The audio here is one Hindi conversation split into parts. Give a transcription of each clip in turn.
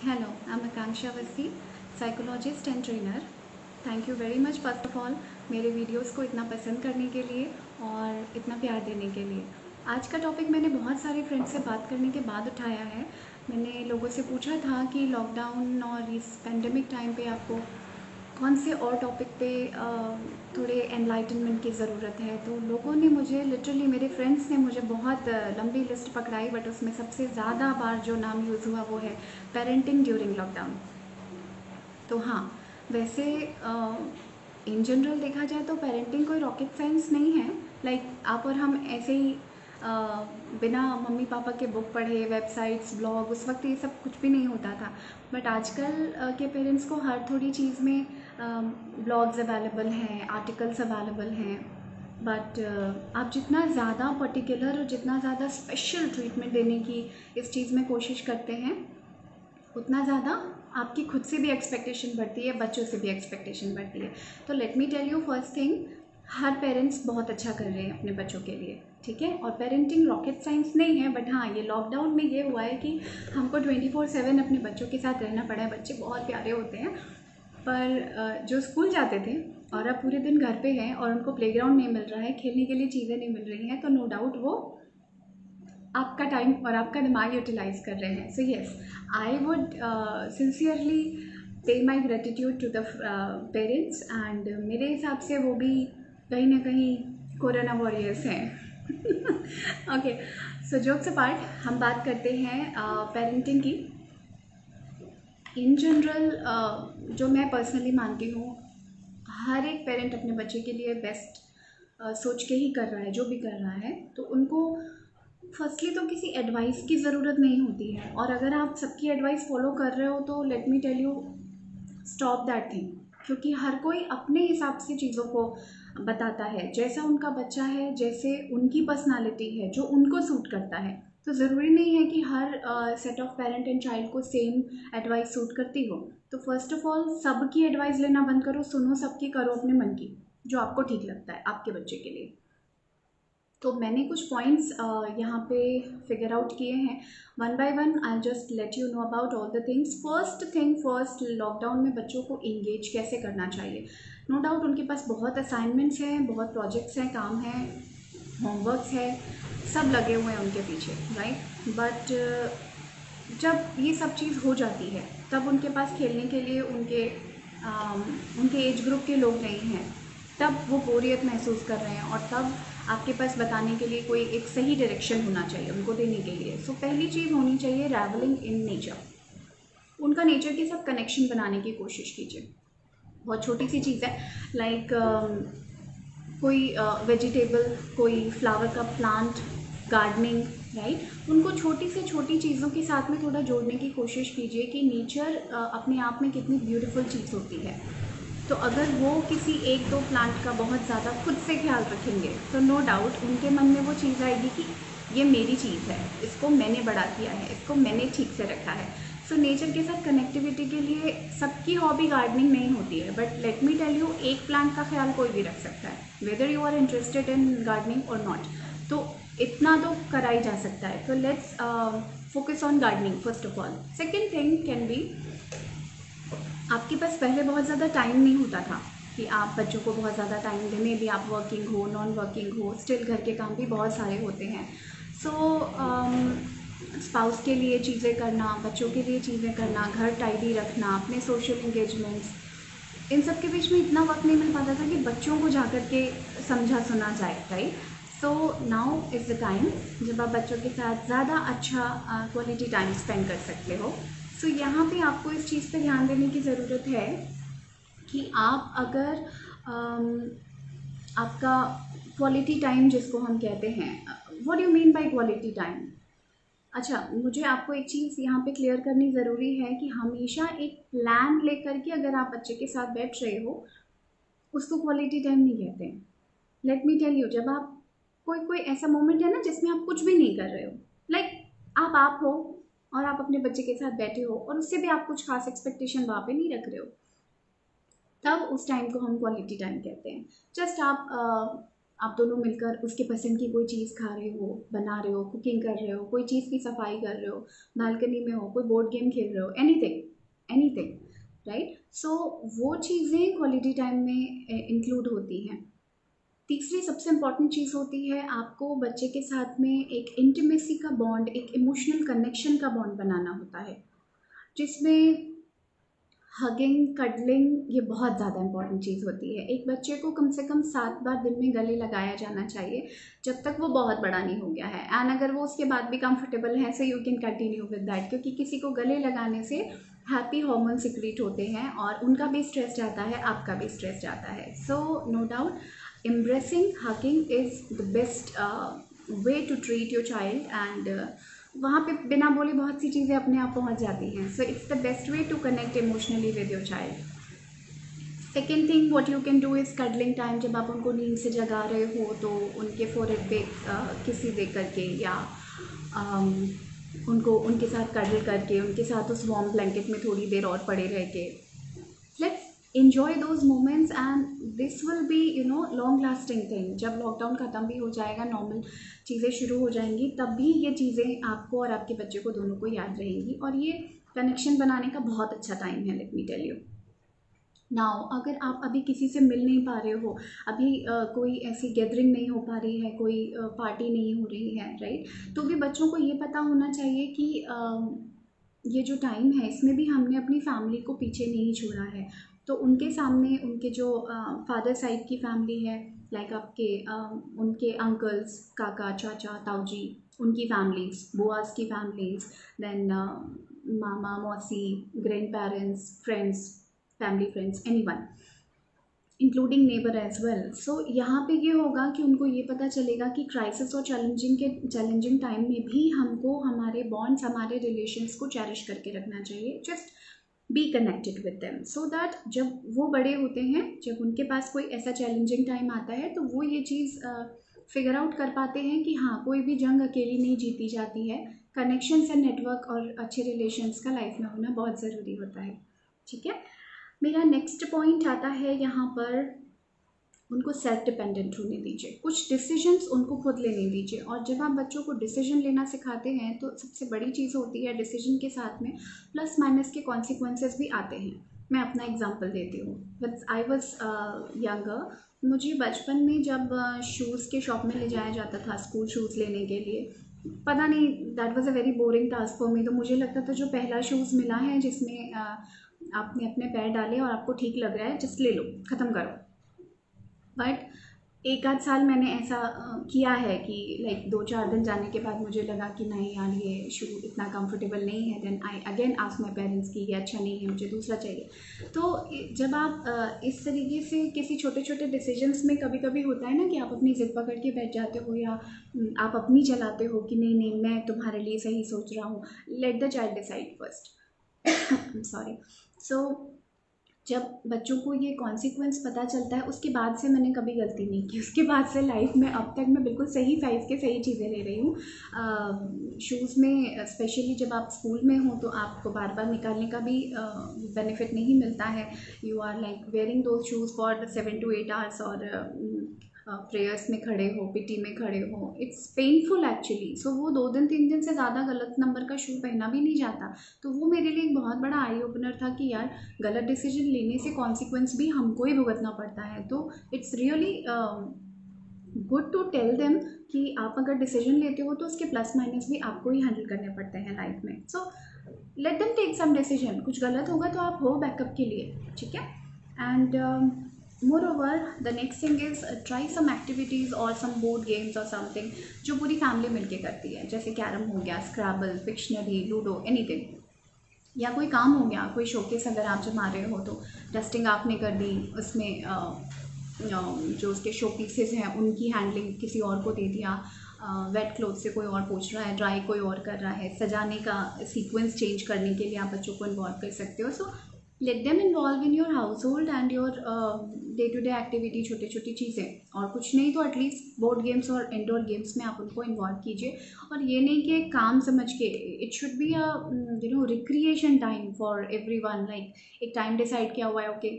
Hello, I'm Akanksha Vasi, psychologist and trainer. Thank you very much first of all मेरे वीडियोस को इतना पसंद करने के लिए और इतना प्यार देने के लिए। आज का टॉपिक मैंने बहुत सारे फ्रेंड्स से बात करने के बाद उठाया है। मैंने लोगों से पूछा था कि लॉकडाउन और इस पेंडेमिक टाइम पे आपको कौन से और टॉपिक पे थोड़े एनलाइटनमेंट की ज़रूरत है। तो लोगों ने मुझे लिटरली, मेरे फ्रेंड्स ने मुझे बहुत लंबी लिस्ट पकड़ाई, बट उसमें सबसे ज़्यादा बार जो नाम यूज़ हुआ वो है पेरेंटिंग ड्यूरिंग लॉकडाउन। तो हाँ, वैसे इन जनरल देखा जाए तो पेरेंटिंग कोई रॉकेट साइंस नहीं है। आप और हम ऐसे ही बिना मम्मी पापा के बुक पढ़े, वेबसाइट्स, ब्लॉग, उस वक्त ये सब कुछ भी नहीं होता था। बट आजकल के पेरेंट्स को हर थोड़ी चीज़ में ब्लॉग्स अवेलेबल हैं, आर्टिकल्स अवेलेबल हैं। बट आप जितना ज़्यादा पर्टिकुलर और जितना ज़्यादा स्पेशल ट्रीटमेंट देने की इस चीज़ में कोशिश करते हैं, उतना ज़्यादा आपकी खुद से भी एक्सपेक्टेशन बढ़ती है, बच्चों से भी एक्सपेक्टेशन बढ़ती है। तो let me tell you first thing, हर पेरेंट्स बहुत अच्छा कर रहे हैं अपने बच्चों के लिए, ठीक है। और पेरेंटिंग रॉकेट साइंस नहीं है, बट हाँ, ये लॉकडाउन में ये हुआ है कि हमको 24/7 अपने बच्चों के साथ रहना पड़ा है। बच्चे बहुत प्यारे होते हैं, पर जो स्कूल जाते थे और अब पूरे दिन घर पे हैं और उनको प्लेग्राउंड नहीं मिल रहा है, खेलने के लिए चीज़ें नहीं मिल रही हैं, तो नो डाउट वो आपका टाइम और आपका दिमाग यूटिलाइज कर रहे हैं। So yes, I would sincerely pay my gratitude to the parents, and मेरे हिसाब से वो भी कहीं ना कहीं कोरोना वॉरियर्स हैं। ओके, सो जोक्स अपार्ट, हम बात करते हैं पेरेंटिंग की। इन जनरल जो मैं पर्सनली मानती हूँ, हर एक पेरेंट अपने बच्चे के लिए बेस्ट सोच के ही कर रहा है जो भी कर रहा है। तो उनको फर्स्टली तो किसी एडवाइस की ज़रूरत नहीं होती है, और अगर आप सबकी एडवाइस फॉलो कर रहे हो तो let me tell you, stop that thing. क्योंकि हर कोई अपने हिसाब से चीज़ों को बताता है, जैसा उनका बच्चा है, जैसे उनकी पर्सनालिटी है, जो उनको सूट करता है। तो ज़रूरी नहीं है कि हर set of parent and child को सेम एडवाइस सूट करती हो। तो फर्स्ट ऑफ ऑल, सबकी एडवाइस लेना बंद करो, सुनो सबकी, करो अपने मन की जो आपको ठीक लगता है आपके बच्चे के लिए। तो मैंने कुछ पॉइंट्स यहाँ पे फिगर आउट किए हैं। One by one I just let you know about all the things. First thing first, lockdown में बच्चों को इंगेज कैसे करना चाहिए। नो डाउट उनके पास बहुत असाइनमेंट्स हैं, बहुत प्रोजेक्ट्स हैं, काम हैं, होमवर्क्स है, सब लगे हुए हैं उनके पीछे, राइट। बट जब ये सब चीज़ हो जाती है, तब उनके पास खेलने के लिए उनके एज ग्रुप के लोग नहीं हैं, तब वो बोरियत महसूस कर रहे हैं, और तब आपके पास बताने के लिए कोई एक सही डायरेक्शन होना चाहिए उनको देने के लिए। सो पहली चीज़ होनी चाहिए ट्रैवलिंग इन नेचर। उनका नेचर के साथ कनेक्शन बनाने की कोशिश कीजिए। बहुत छोटी सी चीज़ है, लाइक कोई वेजिटेबल, कोई फ्लावर का प्लांट, गार्डनिंग, राइट। उनको छोटी से छोटी चीज़ों के साथ में थोड़ा जोड़ने की कोशिश कीजिए कि नेचर अपने आप में कितनी ब्यूटीफुल चीज़ होती है। तो अगर वो किसी एक दो प्लांट का बहुत ज़्यादा खुद से ख्याल रखेंगे, तो नो डाउट उनके मन में वो चीज़ आएगी कि ये मेरी चीज़ है, इसको मैंने बड़ा किया है, इसको मैंने ठीक से रखा है। सो नेचर के साथ कनेक्टिविटी के लिए सबकी हॉबी गार्डनिंग नहीं होती है, but let me tell you, एक प्लांट का ख्याल कोई भी रख सकता है, whether you are interested in gardening और नॉट। तो इतना तो करा ही जा सकता है। तो let's focus on gardening first of all. Second thing can be, आपके पास पहले बहुत ज़्यादा टाइम नहीं होता था कि आप बच्चों को बहुत ज़्यादा टाइम दें, मे भी आप वर्किंग हो, नॉन वर्किंग हो, स्टिल घर के काम भी बहुत सारे होते हैं। सो स्पाउस के लिए चीज़ें करना, बच्चों के लिए चीज़ें करना, घर टाइडी रखना, अपने सोशल इंगेजमेंट्स, इन सब के बीच में इतना वक्त नहीं मिल पाता था कि बच्चों को जा कर के समझा सुना जाए, right. So now is the time जब आप बच्चों के साथ ज़्यादा अच्छा क्वालिटी टाइम स्पेंड कर सकते हो। सो यहाँ पे आपको इस चीज़ पे ध्यान देने की ज़रूरत है कि आप अगर आपका क्वालिटी टाइम जिसको हम कहते हैं, what do you mean by quality time. अच्छा, मुझे आपको एक चीज़ यहाँ पे क्लियर करनी ज़रूरी है कि हमेशा एक प्लान लेकर के अगर आप बच्चे के साथ बैठ रहे हो, उसको क्वालिटी टाइम नहीं कहते हैं। लेट मी टेल यू, जब आप कोई कोई ऐसा मोमेंट है ना जिसमें आप कुछ भी नहीं कर रहे हो, लाइक आप हो और आप अपने बच्चे के साथ बैठे हो और उससे भी आप कुछ खास एक्सपेक्टेशन वहाँ पे नहीं रख रहे हो, तब उस टाइम को हम क्वालिटी टाइम कहते हैं। जस्ट आप आप दोनों मिलकर उसके पसंद की कोई चीज़ खा रहे हो, बना रहे हो, कुकिंग कर रहे हो, कोई चीज़ की सफाई कर रहे हो, बालकनी में हो, कोई बोर्ड गेम खेल रहे हो, एनीथिंग एनीथिंग, राइट। सो वो चीज़ें क्वालिटी टाइम में इंक्लूड होती हैं। तीसरी सबसे इम्पॉर्टेंट चीज़ होती है आपको बच्चे के साथ में एक इंटीमेसी का बॉन्ड, एक इमोशनल कनेक्शन का बॉन्ड बनाना होता है, जिसमें हगिंग, कडलिंग ये बहुत ज़्यादा इंपॉर्टेंट चीज़ होती है। एक बच्चे को कम से कम 7 बार दिन में गले लगाया जाना चाहिए जब तक वो बहुत बड़ा नहीं हो गया है। एंड अगर वो उसके बाद भी कंफर्टेबल है so you can continue with that, क्योंकि किसी को गले लगाने से हैप्पी हार्मोन सिक्रीट होते हैं और उनका भी स्ट्रेस जाता है, आपका भी स्ट्रेस जाता है। So no doubt embracing, hugging is the best way to treat your child, and वहाँ पे बिना बोले बहुत सी चीज़ें अपने आप पहुँच जाती हैं। So it's the best way to connect emotionally with your child. Second thing what you can do is cuddling time. जब आप उनको नींद से जगा रहे हो तो उनके फोरहेड पे किसी दे करके या उनको उनके साथ कडल करके उनके साथ उस वार्म ब्लैंकेट में थोड़ी देर और पड़े रह के, let's enjoy those moments and this will be long lasting thing। जब लॉकडाउन ख़त्म भी हो जाएगा, नॉर्मल चीज़ें शुरू हो जाएंगी, तब भी ये चीज़ें आपको और आपके बच्चे को दोनों को याद रहेंगी और ये कनेक्शन बनाने का बहुत अच्छा टाइम है, let me tell you. Now अगर आप अभी किसी से मिल नहीं पा रहे हो, अभी कोई ऐसी गैदरिंग नहीं हो पा रही है, कोई पार्टी नहीं हो रही है, राइट, तो भी बच्चों को ये पता होना चाहिए कि ये जो टाइम है इसमें भी हमने अपनी फैमिली को पीछे नहीं छोड़ा है। तो उनके सामने उनके जो फादर साइड की फैमिली है, लाइक आपके उनके अंकल्स, काका, चाचा, ताऊ जी, उनकी फैमिलीज़, बुआस की फैमिलीज़, देन मामा, मौसी, grand parents, friends, family friends, anyone including neighbour as well. So यहाँ पे ये होगा कि उनको ये पता चलेगा कि क्राइसिस और चैलेंजिंग टाइम में भी हमको हमारे बॉन्ड्स, हमारे रिलेशंस को चेरिश करके रखना चाहिए। Just be connected with them so that जब वो बड़े होते हैं, जब उनके पास कोई ऐसा चैलेंजिंग टाइम आता है तो वो ये चीज़ फिगर आउट कर पाते हैं कि हाँ, कोई भी जंग अकेली नहीं जीती जाती है। कनेक्शंस एंड नेटवर्क और अच्छे रिलेशंस का लाइफ में होना बहुत ज़रूरी होता है, ठीक है। मेरा नेक्स्ट पॉइंट आता है यहाँ पर, उनको सेल्फ डिपेंडेंट होने दीजिए, कुछ डिसीजंस उनको खुद लेने दीजिए। और जब आप बच्चों को डिसीजन लेना सिखाते हैं तो सबसे बड़ी चीज़ होती है डिसीजन के साथ में प्लस माइनस के कॉन्सिक्वेंसेस भी आते हैं। मैं अपना एग्जांपल देती हूँ। बट आई वॉज यंगर, मुझे बचपन में जब शूज़ के शॉप में ले जाया जाता था स्कूल शूज़ लेने के लिए, पता नहीं that was a very boring task for me. तो मुझे लगता था जो पहला शूज़ मिला है जिसमें आपने अपने पैर डाले और आपको ठीक लग रहा है, जस्ट ले लो, ख़त्म करो। बट एक आध साल मैंने ऐसा किया है कि लाइक 2-4 दिन जाने के बाद मुझे लगा कि नहीं यार, ये शू इतना कंफर्टेबल नहीं है। Then I again asked my parents कि ये अच्छा नहीं है, मुझे दूसरा चाहिए। तो जब आप इस तरीके से किसी छोटे छोटे डिसीजंस में, कभी कभी होता है ना कि आप अपनी ज़िद पकड़ के बैठ जाते हो या आप अपनी चलाते हो कि नहीं नहीं मैं तुम्हारे लिए सही सोच रहा हूँ। Let the child decide first. Sorry. So जब बच्चों को ये कॉन्सिक्वेंस पता चलता है, उसके बाद से मैंने कभी गलती नहीं की। उसके बाद से लाइफ में अब तक मैं बिल्कुल सही साइज़ के सही चीज़ें ले रही हूँ। शूज़ में स्पेशली जब आप स्कूल में हो तो आपको बार बार निकालने का भी बेनिफिट नहीं मिलता है। यू आर लाइक वेयरिंग दो शूज़ फॉर 7 to 8 आवर्स और प्रेयर्स में खड़े हो, पीटी में खड़े हो, इट्स पेनफुल एक्चुअली। सो वो 2 दिन 3 दिन से ज़्यादा गलत नंबर का शू पहना भी नहीं जाता। तो वो मेरे लिए एक बहुत बड़ा आई ओपनर था कि यार, गलत डिसीजन लेने से कॉन्सिक्वेंस भी हमको ही भुगतना पड़ता है। तो it's really good to tell them कि आप अगर डिसीजन लेते हो तो उसके प्लस माइनस भी आपको ही हैंडल करने पड़ते हैं लाइफ में। So let them take some decision. कुछ गलत होगा तो आप हो बैकअप के लिए, ठीक है। And moreover the next thing is try some activities or some board games or something जो पूरी फैमिली मिलके करती है, जैसे कैरम हो गया, स्क्रैबल, पिक्शनरी, लूडो, एनीथिंग। या कोई काम हो गया, कोई शोकेस अगर आप जमा रहे हो तो डस्टिंग आपने कर दी, उसमें जो उसके शो पीसेस हैं उनकी हैंडलिंग किसी और को दे दिया। वेट क्लोथ से कोई और पूछ रहा है, ड्राई कोई और कर रहा है, सजाने का सीक्वेंस चेंज करने के लिए आप बच्चों को इन्वॉल्व कर सकते हो। So let them involve in your household and your day to day activity, छोटी छोटी चीज़ें। और कुछ नहीं तो एटलीस्ट बोर्ड गेम्स और इंडोर गेम्स में आप उनको इन्वॉल्व कीजिए। और ये नहीं कि एक काम समझ के, it should be a recreation time for everyone. Like एक टाइम डिसाइड किया हुआ है, ओके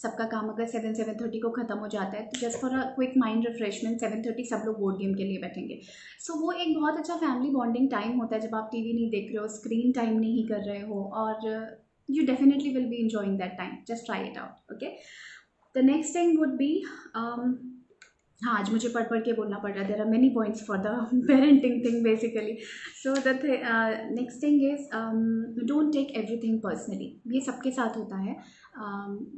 सबका काम अगर 7-7:30 को ख़त्म हो जाता है, तो just for a quick mind refreshment 7:30 सब लोग बोर्ड गेम के लिए बैठेंगे। सो वो एक बहुत अच्छा फैमिली बॉन्डिंग टाइम होता है, जब आप टीवी नहीं देख रहे हो, स्क्रीन टाइम नहीं कर रहे हो, और you definitely will be enjoying that time. Just try it out. Okay, the next thing would be, हाँ, आज मुझे पढ़ के बोलना पड़ रहा है. There are many points for the parenting thing basically. So the next thing is don't take everything personally. ये सबके साथ होता है.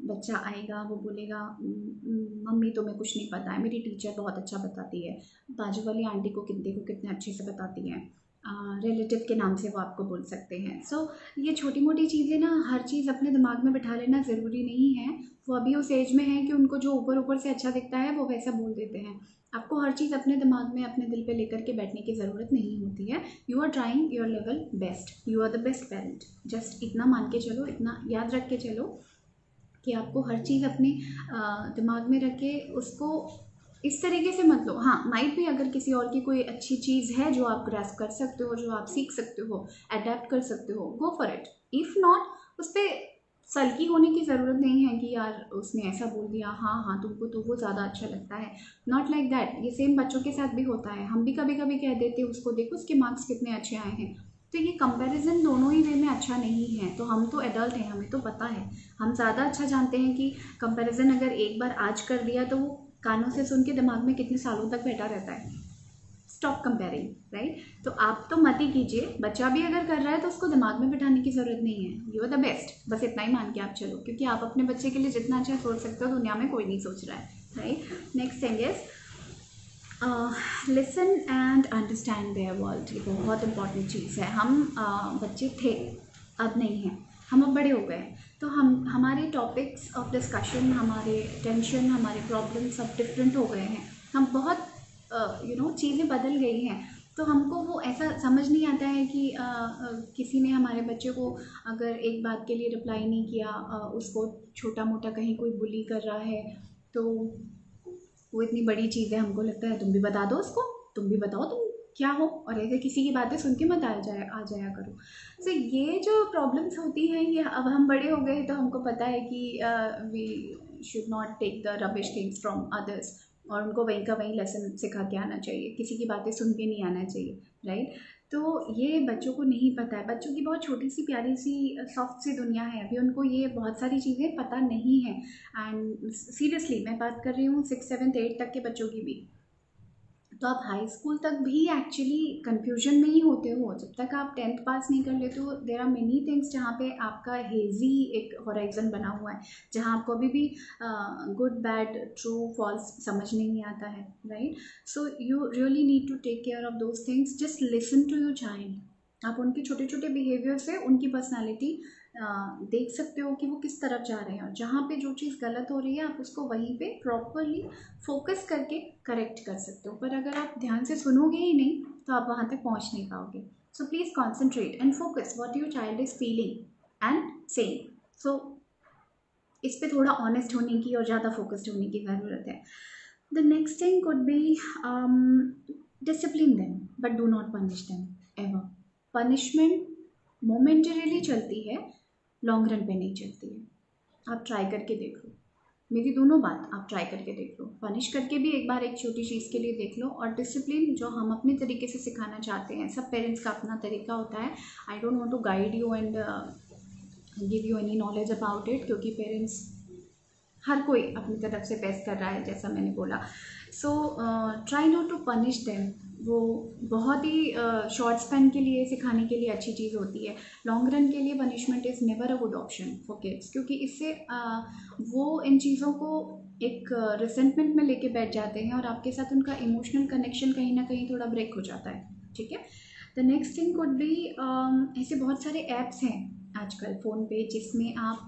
बच्चा आएगा, वो बोलेगा मम्मी तुम्हें कुछ नहीं पता है, मेरी टीचर बहुत अच्छा बताती है, बाजू वाली आंटी को देखो कितने अच्छे से बताती हैं, रिलेटिव के नाम से वो आपको बोल सकते हैं. सो ये छोटी मोटी चीज़ें ना, हर चीज़ अपने दिमाग में बिठा लेना ज़रूरी नहीं है. वो अभी उस एज में है कि उनको जो ऊपर ऊपर से अच्छा दिखता है वो वैसा बोल देते हैं. आपको हर चीज़ अपने दिमाग में, अपने दिल पे लेकर के बैठने की ज़रूरत नहीं होती है. You are trying your level best, you are the best parent. Just इतना मान के चलो, इतना याद रख के चलो कि आपको हर चीज़ अपने दिमाग में रख के उसको इस तरीके से मत लो. हाँ, माइट भी अगर किसी और की कोई अच्छी चीज़ है जो आप ग्रास्प कर सकते हो, जो आप सीख सकते हो, अडेप्ट कर सकते हो, go for it. If not, उस पर सल्की होने की ज़रूरत नहीं है कि यार उसने ऐसा बोल दिया, हाँ तुमको तो वो ज़्यादा अच्छा लगता है. Not like that. ये सेम बच्चों के साथ भी होता है. हम भी कभी कभी कह देते हैं उसको, देखो उसके मार्क्स कितने अच्छे आए हैं. तो ये कंपैरिजन दोनों ही वे में अच्छा नहीं है. तो हम तो एडल्ट हैं, हमें तो पता है, हम ज़्यादा अच्छा जानते हैं कि कंपैरिजन अगर एक बार आज कर दिया तो वो कानों से सुन के दिमाग में कितने सालों तक बैठा रहता है. Stop comparing, right. तो आप तो मत ही कीजिए. बच्चा भी अगर कर रहा है तो उसको दिमाग में बिठाने की ज़रूरत नहीं है. यू आर द बेस्ट, बस इतना ही मान के आप चलो, क्योंकि आप अपने बच्चे के लिए जितना अच्छा सोच सकते हो दुनिया में कोई नहीं सोच रहा है, right. Next thing is listen and understand their world. ये बहुत इंपॉर्टेंट चीज़ है. हम बच्चे थे, अब नहीं हैं. हम अब बड़े हो गए, तो हमारे टॉपिक्स ऑफ डिस्कशन, हमारे टेंशन, हमारे प्रॉब्लम सब डिफरेंट हो गए हैं. हम बहुत चीज़ें बदल गई हैं. तो हमको वो ऐसा समझ नहीं आता है कि किसी ने हमारे बच्चे को अगर एक बात के लिए रिप्लाई नहीं किया, उसको छोटा मोटा कहीं कोई बुली कर रहा है, तो वो इतनी बड़ी चीज़ है. हमको लगता है तुम भी बता दो उसको, तुम भी बताओ तुम क्या हो, और ऐसे किसी की बातें सुन के मत आ जाया करो. सो ये जो प्रॉब्लम्स होती हैं, ये अब हम बड़े हो गए तो हमको पता है कि we should not take the rubbish things from others, और उनको वहीं का वहीं लेसन सिखा के आना चाहिए. किसी की बातें सुन के नहीं आना चाहिए, राइट. तो ये बच्चों को नहीं पता है. बच्चों की बहुत छोटी सी प्यारी सी सॉफ्ट सी दुनिया है. अभी उनको ये बहुत सारी चीज़ें पता नहीं है. एंड सीरियसली मैं बात कर रही हूँ 6, 7, 8 तक के बच्चों की भी. तो आप हाई स्कूल तक भी एक्चुअली कन्फ्यूजन में ही होते हो. जब तक आप 10th पास नहीं कर लेते हो, देर आर मेनी थिंग्स जहाँ पे आपका हेजी एक हॉराइजन बना हुआ है, जहाँ आपको अभी भी गुड बैड ट्रू फॉल्स समझ नहीं आता है, right. So you really need to take care of those things. Just listen to your child. आप उनके छोटे छोटे बिहेवियर से उनकी पर्सनैलिटी देख सकते हो कि वो किस तरफ जा रहे हैं, और जहाँ पे जो चीज़ गलत हो रही है आप उसको वहीं पे प्रॉपरली फोकस करके करेक्ट कर सकते हो. पर अगर आप ध्यान से सुनोगे ही नहीं तो आप वहाँ तक पहुँच नहीं पाओगे. So please concentrate and focus what your child is feeling and saying. So इस पे थोड़ा ऑनेस्ट होने की और ज़्यादा फोकस्ड होने की ज़रूरत है. The next thing could be discipline them but do not punish them ever. Punishment momentarily चलती है, लॉन्ग रन पे नहीं चलती है. आप ट्राई करके देख लो. मेरी दोनों बात आप ट्राई करके देख लो. पनिश करके भी एक बार एक छोटी चीज़ के लिए देख लो, और डिसिप्लिन जो हम अपने तरीके से सिखाना चाहते हैं, सब पेरेंट्स का अपना तरीका होता है. I don't want to guide you and give you any knowledge about it, क्योंकि पेरेंट्स हर कोई अपनी तरफ से बेस्ट कर रहा है, जैसा मैंने बोला. So try not to punish them. वो बहुत ही शॉर्ट स्पैन के लिए सिखाने के लिए अच्छी चीज़ होती है. लॉन्ग रन के लिए punishment is never a good option for kids, क्योंकि इससे वो इन चीज़ों को एक रिसेंटमेंट में लेके बैठ जाते हैं, और आपके साथ उनका इमोशनल कनेक्शन कहीं ना कहीं थोड़ा ब्रेक हो जाता है, ठीक है. The next thing could be, ऐसे बहुत सारे ऐप्स हैं आजकल फ़ोन पे जिसमें आप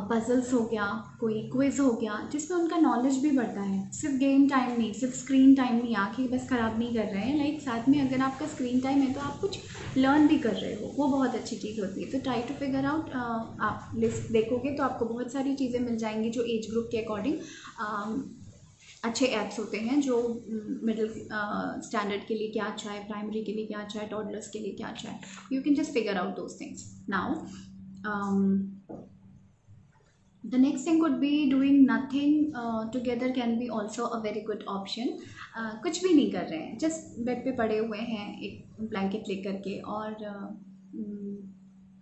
पजल्स हो गया, कोई क्विज़ हो गया, जिसमें उनका नॉलेज भी बढ़ता है. सिर्फ गेम टाइम नहीं, सिर्फ स्क्रीन टाइम नहीं, आँखें बस ख़राब नहीं कर रहे हैं. लाइक साथ में अगर आपका स्क्रीन टाइम है तो आप कुछ लर्न भी कर रहे हो, वो बहुत अच्छी चीज़ होती है. तो ट्राई टू फिगर आउट. आप लिस्ट देखोगे तो आपको बहुत सारी चीज़ें मिल जाएंगी जो एज ग्रुप के अकॉर्डिंग अच्छे ऐप्स होते हैं, जो मिडिल स्टैंडर्ड के लिए क्या अच्छा है, प्राइमरी के लिए क्या अच्छा है, टॉडलर्स के लिए क्या अच्छा है. You can just figure out those things. Now The next thing could be doing nothing together can be also a very good option. कुछ भी नहीं कर रहे हैं, जस्ट बेड पे पड़े हुए हैं एक ब्लैंकेट लेकर के, और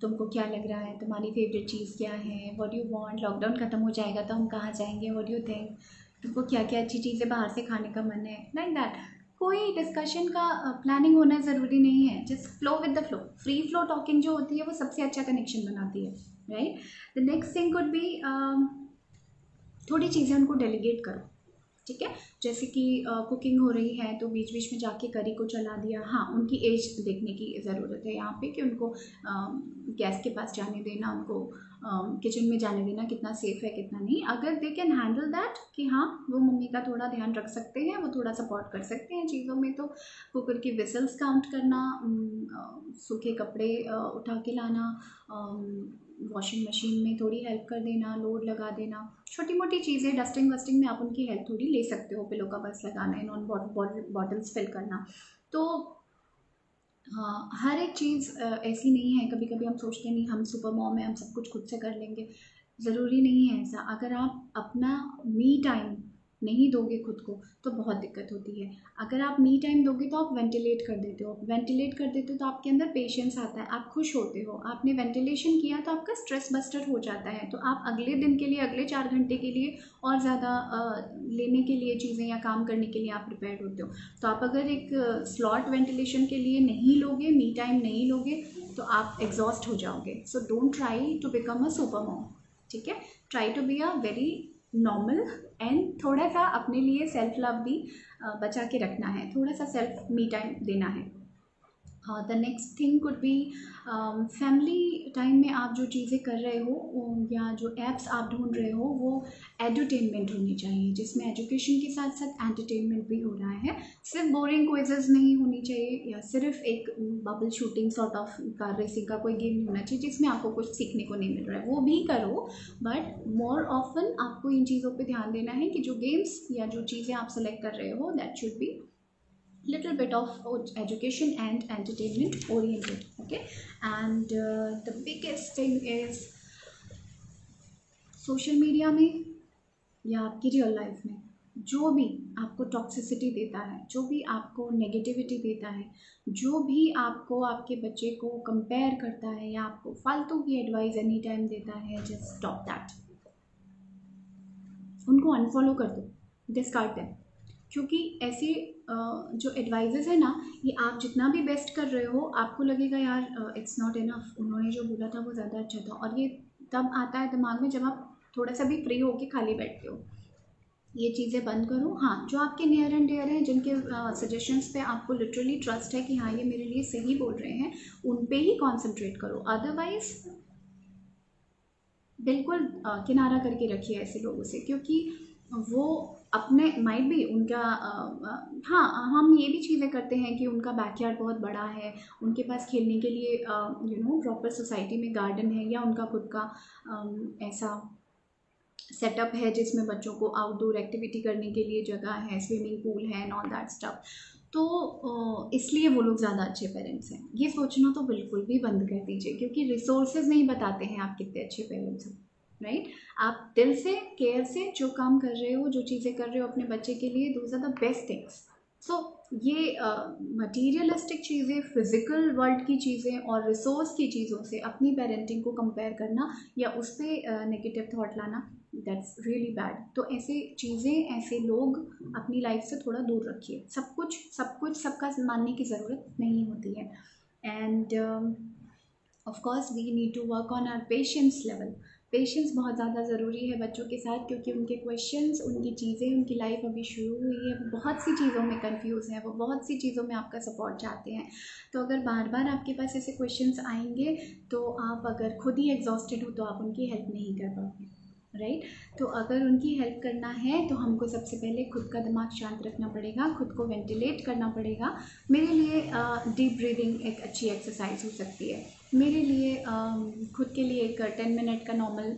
तुमको क्या लग रहा है, तुम्हारी फेवरेट चीज़ क्या है, व्हाट यू वांट, लॉकडाउन ख़त्म हो जाएगा तो हम कहाँ जाएंगे, व्हाट यू थिंक, तुमको क्या क्या अच्छी चीज़ें बाहर से खाने का मन है, लाइक दैट। कोई डिस्कशन का प्लानिंग होना ज़रूरी नहीं है, just flow with the flow. Free flow talking जो होती है वो सबसे अच्छा कनेक्शन बनाती है, right. The next thing could be थोड़ी चीज़ें उनको डेलीगेट करो, ठीक है। जैसे कि कुकिंग हो रही है तो बीच बीच में जाके करी को चला दिया। हाँ, उनकी एज देखने की ज़रूरत है यहाँ पे कि उनको गैस के पास जाने देना, उनको किचन में जाने देना कितना सेफ़ है कितना नहीं। अगर दे कैन हैंडल दैट कि हाँ वो मम्मी का थोड़ा ध्यान रख सकते हैं, वो थोड़ा सपोर्ट कर सकते हैं चीज़ों में, तो कुकर की विसल्स काउंट करना, सूखे कपड़े उठा के लाना, वॉशिंग मशीन में थोड़ी हेल्प कर देना, लोड लगा देना, छोटी मोटी चीज़ें, डस्टिंग वस्टिंग में आप उनकी हेल्प थोड़ी ले सकते हो, पिलो का बस लगाना है, नॉन बॉटल्स फिल करना। तो हाँ, हर एक चीज़ ऐसी नहीं है। कभी कभी हम सोचते नहीं हम सुपर मॉम है, हम सब कुछ खुद से कर लेंगे, ज़रूरी नहीं है ऐसा। अगर आप अपना मी टाइम नहीं दोगे खुद को तो बहुत दिक्कत होती है। अगर आप मी टाइम दोगे तो आप वेंटिलेट कर देते हो, वेंटिलेट कर देते हो तो आपके अंदर पेशेंस आता है, आप खुश होते हो, आपने वेंटिलेशन किया तो आपका स्ट्रेस बस्टर हो जाता है, तो आप अगले दिन के लिए, अगले 4 घंटे के लिए और ज़्यादा लेने के लिए चीज़ें या काम करने के लिए आप प्रिपेयर्ड होते हो। तो आप अगर एक स्लॉट वेंटिलेशन के लिए नहीं लोगे, मी टाइम नहीं लोगे, तो आप एग्जॉस्ट हो जाओगे। So don't try to become a super mom, ठीक है। Try to be a very normal and थोड़ा सा अपने लिए सेल्फ लव भी बचा के रखना है, थोड़ा सा सेल्फ मी टाइम देना है। The next thing could be family time में आप जो चीज़ें कर रहे हो या जो एप्स आप ढूंढ रहे हो वो एडुटेनमेंट होनी चाहिए, जिसमें एजुकेशन के साथ साथ एंटरटेनमेंट भी हो रहा है। सिर्फ बोरिंग क्विजेज नहीं होनी चाहिए, या सिर्फ एक bubble shooting sort of car racing का कोई गेम नहीं होना चाहिए जिसमें आपको कुछ सीखने को नहीं मिल रहा है, वो भी करो, बट मोर ऑफन आपको इन चीज़ों पर ध्यान देना है कि जो गेम्स या जो चीज़ें आप सेलेक्ट कर रहे हो that should be little bit of education and entertainment oriented, okay। And the biggest thing is social media में या आपकी रियल लाइफ में जो भी आपको टॉक्सिसिटी देता है, जो भी आपको नेगेटिविटी देता है, जो भी आपको आपके बच्चे को कंपेयर करता है या आपको फालतू की एडवाइस एनी टाइम देता है, जस्ट स्टॉप दैट। उनको अनफॉलो कर दो, डिस्कार्ड देम। क्योंकि ऐसे जो एडवाइजेस है ना, ये आप जितना भी बेस्ट कर रहे हो आपको लगेगा यार इट्स नॉट इनफ, उन्होंने जो बोला था वो ज़्यादा अच्छा था, और ये तब आता है दिमाग में जब आप थोड़ा सा भी फ्री होके खाली बैठते हो। ये चीज़ें बंद करो। हाँ, जो आपके नियर एंड डियर हैं, जिनके सजेशंस पे आपको लिटरली ट्रस्ट है कि हाँ ये मेरे लिए सही बोल रहे हैं, उन पे ही कॉन्सेंट्रेट करो। अदरवाइज बिल्कुल किनारा करके रखिए ऐसे लोगों से, क्योंकि वो अपने माइट भी उनका हाँ, हम ये भी चीज़ें करते हैं कि उनका बैकयार्ड बहुत बड़ा है, उनके पास खेलने के लिए प्रॉपर सोसाइटी में गार्डन है, या उनका खुद का ऐसा सेटअप है जिसमें बच्चों को आउटडोर एक्टिविटी करने के लिए जगह है, स्विमिंग पूल है एंड ऑल दैट स्टफ। तो इसलिए वो लोग ज़्यादा अच्छे पेरेंट्स हैं। ये सोचना तो बिल्कुल भी बंद कर दीजिए, क्योंकि रिसोर्सेज नहीं बताते हैं आप कितने अच्छे पेरेंट्स हो, राइट। आप दिल से, केयर से जो काम कर रहे हो, जो चीज़ें कर रहे हो अपने बच्चे के लिए, those are the best things. So ये मटीरियलिस्टिक चीज़ें, फिज़िकल वर्ल्ड की चीज़ें और रिसोर्स की चीज़ों से अपनी पेरेंटिंग को कंपेयर करना या उस पर नेगेटिव थॉट लाना, दैट्स रियली बैड। तो ऐसे चीज़ें, ऐसे लोग अपनी लाइफ से थोड़ा दूर रखिए। सब कुछ सबका मानने की ज़रूरत नहीं होती है। And of course we need to work on our patience level. Patience बहुत ज़्यादा ज़रूरी है बच्चों के साथ, क्योंकि उनके क्वेश्चंस, उनकी चीज़ें, उनकी लाइफ अभी शुरू हुई है, वो बहुत सी चीज़ों में कंफ्यूज हैं, वो बहुत सी चीज़ों में आपका सपोर्ट चाहते हैं। तो अगर बार बार आपके पास ऐसे क्वेश्चंस आएंगे तो आप अगर खुद ही एग्जॉस्टेड हो तो आप उनकी हेल्प नहीं कर पाओगे, राइट। तो अगर उनकी हेल्प करना है तो हमको सबसे पहले खुद का दिमाग शांत रखना पड़ेगा, खुद को वेंटिलेट करना पड़ेगा। मेरे लिए डीप ब्रीदिंग एक अच्छी एक्सरसाइज हो सकती है। मेरे लिए खुद के लिए एक 10 मिनट का नॉर्मल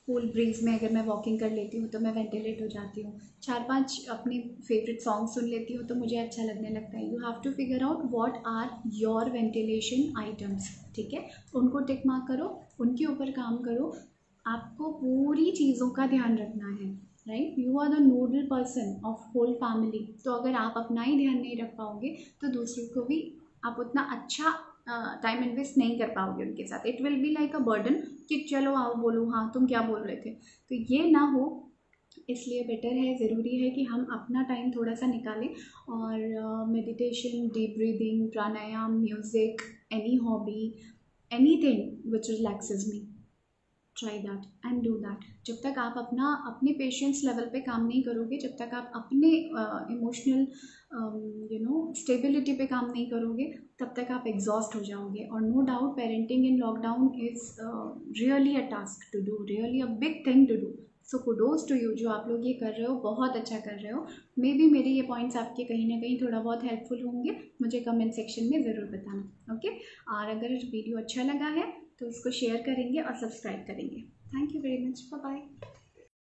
कूल ब्रीज में अगर मैं वॉकिंग कर लेती हूँ तो मैं वेंटिलेट हो जाती हूँ। 4-5 अपने फेवरेट सॉन्ग सुन लेती हूँ तो मुझे अच्छा लगने लगता है। You have to figure out what are your ventilation items, ठीक है। उनको टिक मार्क करो, उनके ऊपर काम करो, आपको पूरी चीज़ों का ध्यान रखना है, right. You are the nodal person of whole family. तो अगर आप अपना ही ध्यान नहीं रख पाओगे तो दूसरों को भी आप उतना अच्छा टाइम इन्वेस्ट नहीं कर पाओगे उनके साथ। It will be like a burden कि चलो आओ बोलो, हाँ तुम क्या बोल रहे थे। तो ये ना हो, इसलिए बेटर है, ज़रूरी है कि हम अपना टाइम थोड़ा सा निकालें और meditation, deep breathing, pranayama, music, any hobby, anything which relaxes me, try that and do that. जब तक आप अपने पेशेंस लेवल पे काम नहीं करोगे, जब तक आप अपने इमोशनल स्टेबिलिटी पे काम नहीं करोगे, तब तक आप एग्जॉस्ट हो जाओगे। और no doubt parenting in lockdown is really a task to do, really a big thing to do. So kudos to you, जो आप लोग ये कर रहे हो, बहुत अच्छा कर रहे हो। मे बी मेरे ये पॉइंट्स आपके कहीं ना कहीं थोड़ा बहुत हेल्पफुल होंगे, मुझे कमेंट सेक्शन में ज़रूर बताना, ओके। और अगर वीडियो अच्छा लगा है तो इसको शेयर करेंगे और सब्सक्राइब करेंगे। Thank you very much, bye bye.